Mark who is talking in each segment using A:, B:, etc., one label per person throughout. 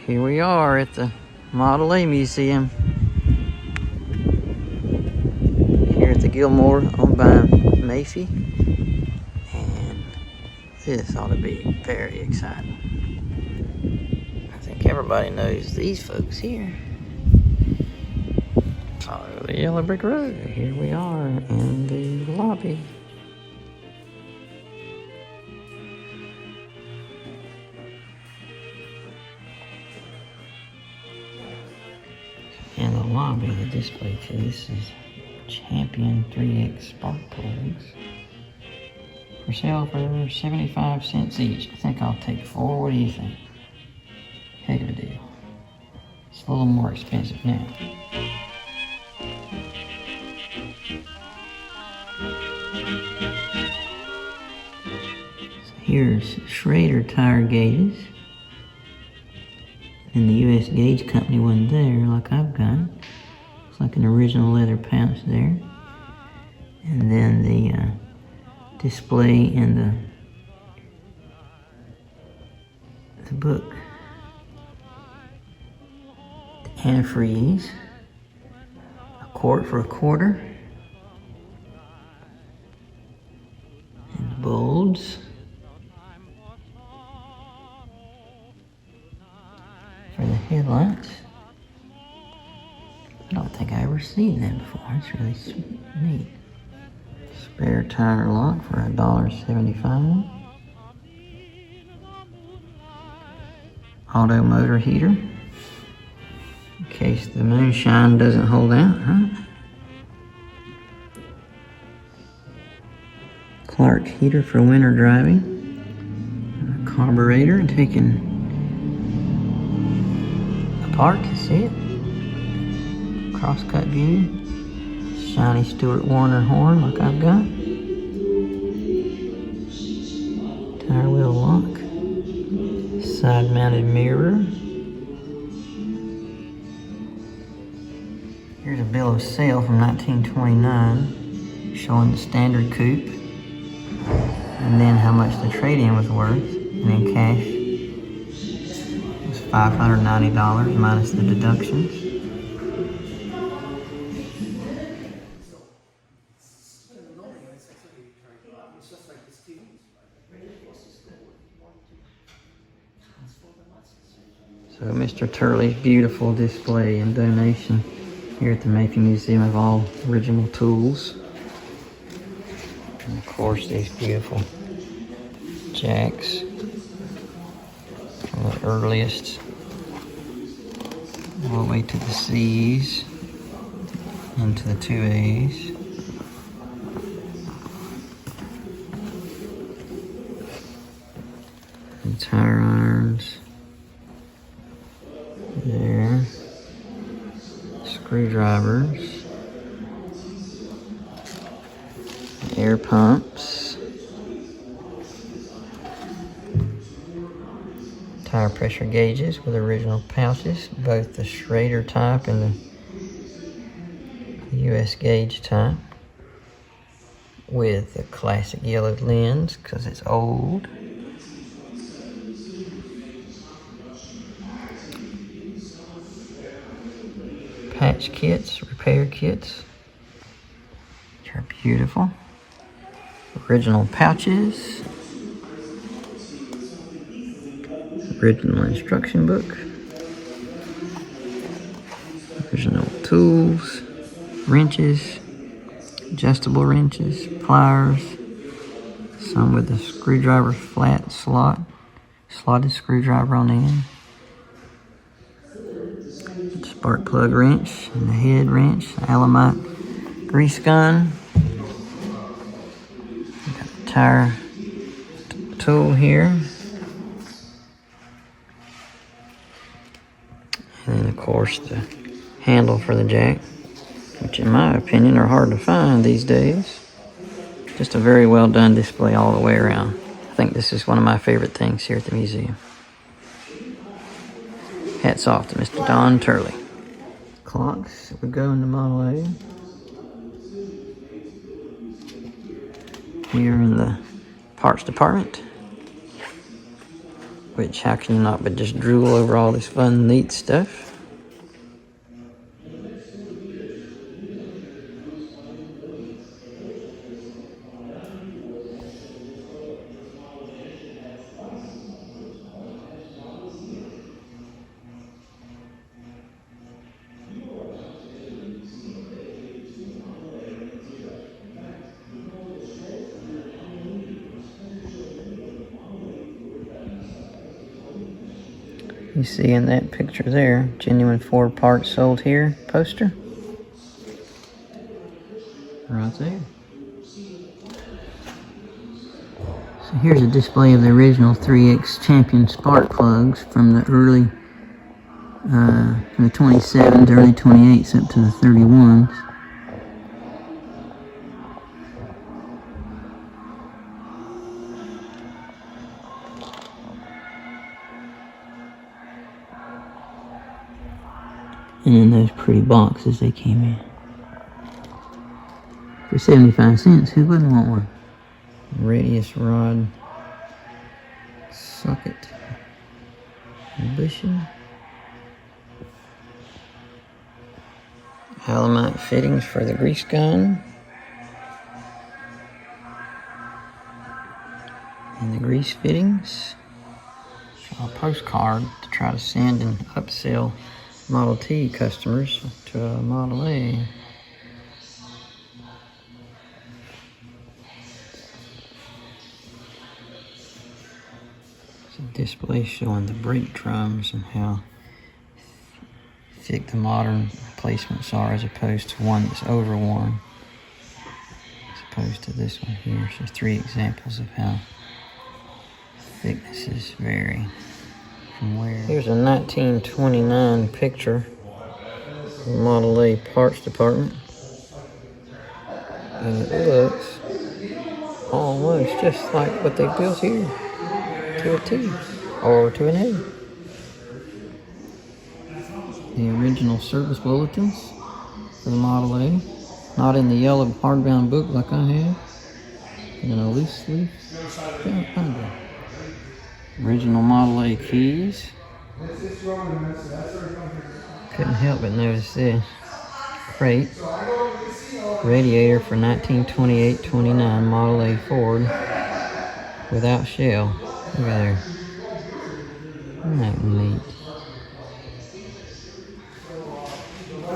A: Here we are at the Model A Museum here at the Gilmore, owned by MAFFI, and this ought to be very exciting. I think everybody knows these folks here. Follow the yellow brick road. Here we are in the lobby. In the lobby, the display case is Champion 3X spark plugs for sale for 75 cents each. I think I'll take 4. What do you think? Heck of a deal. It's a little more expensive now. So here's Schrader tire gauges. And the US Gauge Company one there, like I've got. Looks like an original leather pouch there. And then the display in the book. The antifreeze. A quart for a quarter. And the bulbs. For the headlights. I don't think I ever seen that before. It's really neat. Spare tire lock for $1.75. Auto motor heater. In case the moonshine doesn't hold out, right? Clark heater for winter driving. A carburetor taken apart to see it. Crosscut view. Shiny Stewart Warner horn like I've got. Tire wheel lock. Side mounted mirror. Here's a bill of sale from 1929 showing the standard coupe and then how much the trade-in was worth, and in cash it was $590 minus the deductions. So Mr. Turley's beautiful display and donation here at the MAFFI Museum of all original tools. And of course these beautiful jacks from the earliest all the way to the C's into the 2A's. And tire irons. There. Screwdrivers. Air pumps. Tire pressure gauges with original pouches, both the Schrader type and the US Gauge type, with the classic yellow lens because it's old. Patch kits, repair kits, which are beautiful. Original pouches. Original instruction book. Original tools. Wrenches. Adjustable wrenches. Pliers. Some with the screwdriver flat slot. Slotted screwdriver on the end. Spark plug wrench and the head wrench, Alamite grease gun. Got the tire tool here. And then of course the handle for the jack, which in my opinion are hard to find these days. Just a very well done display all the way around. I think this is one of my favorite things here at the museum. Hats off to Mr. Don Turley. Clocks that would go in the Model A. Here in the parts department. Which, how can you not but just drool over all this fun, neat stuff? You see in that picture there, genuine Ford parts sold here poster. Right there. So here's a display of the original 3X Champion spark plugs from the early, from the 27s, early 28s up to the 31s. And then those pretty boxes they came in. For 75 cents, who wouldn't want one? Radius rod socket bushing. Alamite fittings for the grease gun. And the grease fittings. A postcard to try to send and upsell Model T customers to a Model A. It's a display showing the brake drums and how thick the modern replacements are as opposed to one that's overworn. As opposed to this one here. So 3 examples of how thicknesses vary from where. Here's a 1929 picture of the Model A parts department. And it looks almost just like what they built here. To a T. Or to an A. The original service bulletins for the Model A. Not in the yellow hardbound book like I have. In a loose leaf binder. Original Model A keys. Couldn't help but notice this. Crate. Radiator for 1928-29 Model A Ford. Without shell. Look at there. Isn't that neat?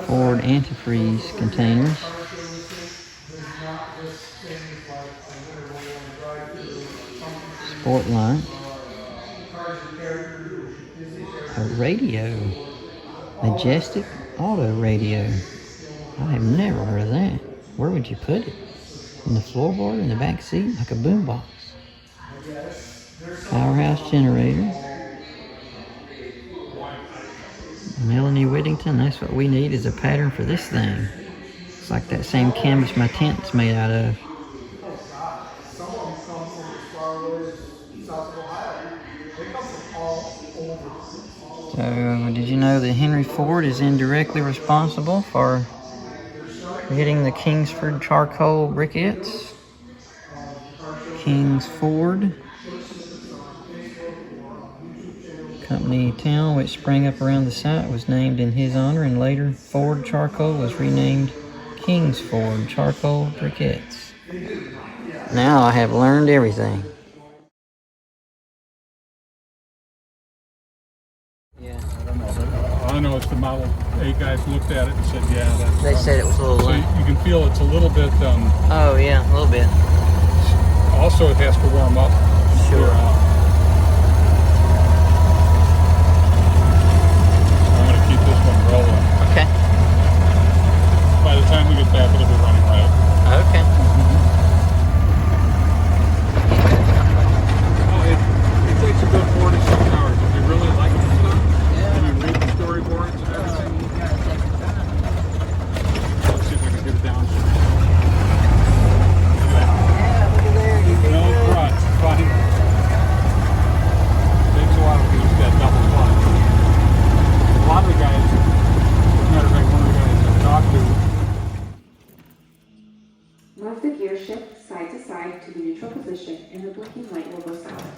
A: Ford antifreeze containers. Sport light. A radio. Majestic auto radio. I have never heard of that. Where would you put it? In the floorboard, in the back seat, like a boombox. Powerhouse generator. Melanie Whittington, that's what we need is a pattern for this thing. It's like that same canvas my tent's made out of. So, did you know that Henry Ford is indirectly responsible for creating the Kingsford charcoal briquettes? Kings Ford Company town, which sprang up around the site, was named in his honor, and later Ford charcoal was renamed Kingsford charcoal briquettes. Now I have learned everything. Yeah.
B: I don't know. I know it's the Model A guys looked at it and said, yeah. That's,
A: they said it was a little
B: so you can feel it's a little bit...
A: oh, yeah, a little bit.
B: Also, it has to warm up.
A: Sure.
B: I'm going to keep this one rolling.
A: Okay.
B: By the time we get back, it'll be running right.
A: Okay.
B: It takes a good 4 to 6 hours. If you really like the stuff, and you read the storyboards and everything, let's see if I can get it down.
A: Yeah, look at there. You did
B: No
A: good.
B: front. Fine. Takes a while to use that double clutch. A lot of the guys, as a matter of fact, one of the guys I talked to.
C: Move the gear shift side to side to the neutral position and the blinking light will go silent.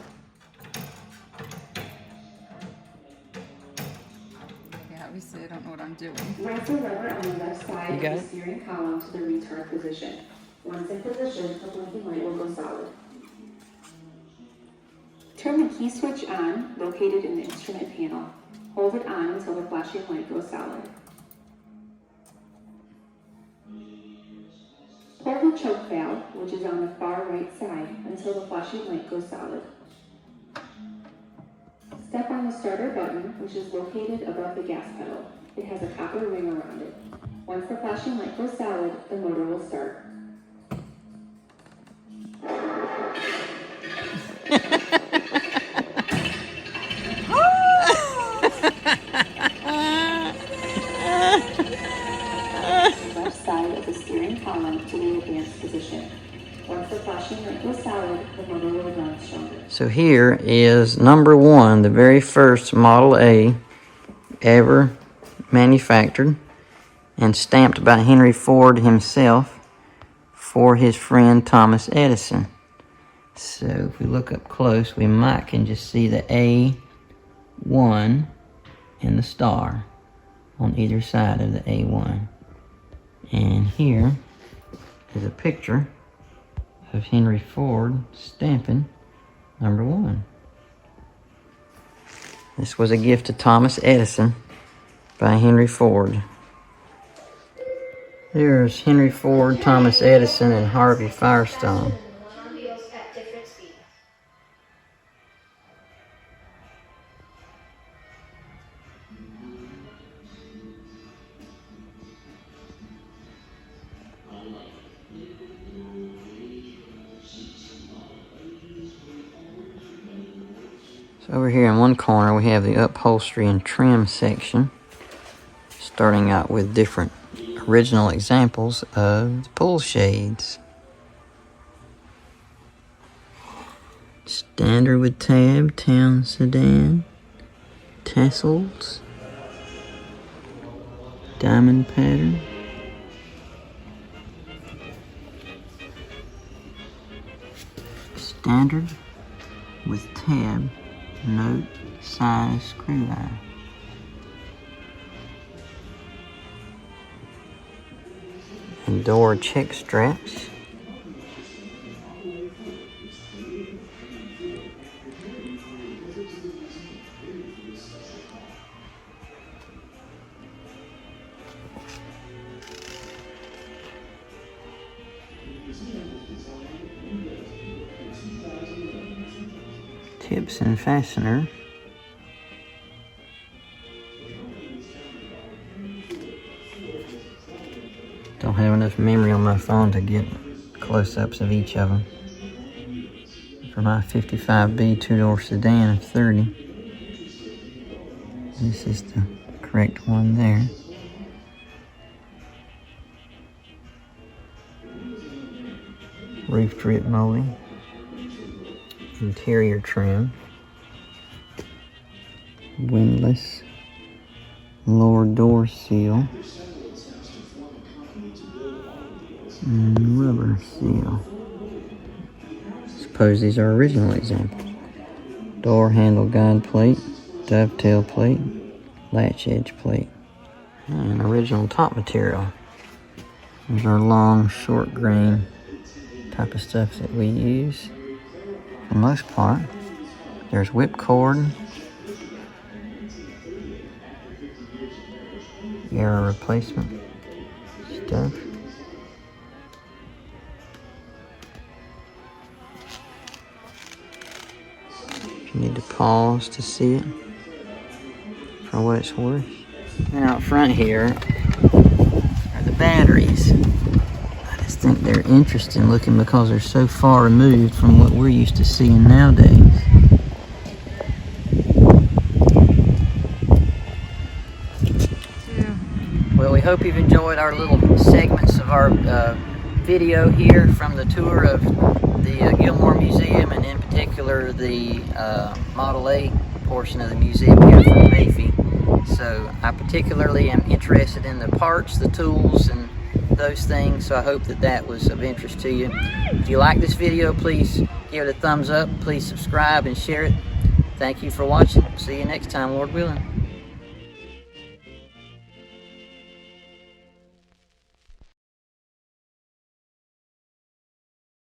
D: Obviously, I don't know what I'm doing.
C: Raise the lever on the left side
A: You got
C: of
A: it?
C: the steering column to the retard position. Once in position, the blinking light will go solid. Turn the key switch on, located in the instrument panel. Hold it on until the flashing light goes solid. Pull the choke valve, which is on the far right side, until the flashing light goes solid. Step on the starter button, which is located above the gas pedal. It has a copper ring around it. Once the flashing light goes solid, the motor will start. Left side of the steering column to the advanced position. Once the flashing light goes solid, the motor will run stronger.
A: So here is number 1, the very first Model A ever manufactured and stamped by Henry Ford himself for his friend Thomas Edison. So if we look up close, we might can just see the A1 and the star on either side of the A1. And here is a picture of Henry Ford stamping number 1. This was a gift to Thomas Edison by Henry Ford. Here's Henry Ford, Thomas Edison, and Harvey Firestone. So over here in one corner we have the upholstery and trim section, starting out with different original examples of the pull shades. Standard with tab, town sedan, tassels, diamond pattern. Standard with tab, note, size, screw eye. And door check straps. Tips and fastener. Don't have enough memory on my phone to get close-ups of each of them. For my 55B two-door sedan of 30, this is the correct one there. Roof drip molding. Interior trim. Windlass. Lower door seal. And rubber seal. Suppose these are original examples. Door handle guide plate, dovetail plate, latch edge plate, and original top material. These are long, short grain type of stuff that we use for the most part. There's whipcord, air replacement stuff. You need to pause to see it for what it's worth. And out front here are the batteries. I just think they're interesting looking because they're so far removed from what we're used to seeing nowadays. Well, we hope you've enjoyed our little segments of our video here from the tour of the Gilmore Museum, and in particular the Model A portion of the museum here from MAFFI. So I particularly am interested in the parts, the tools, and those things, so I hope that that was of interest to you. If you like this video, please give it a thumbs up, please subscribe and share it. Thank you for watching. See you next time, Lord willing.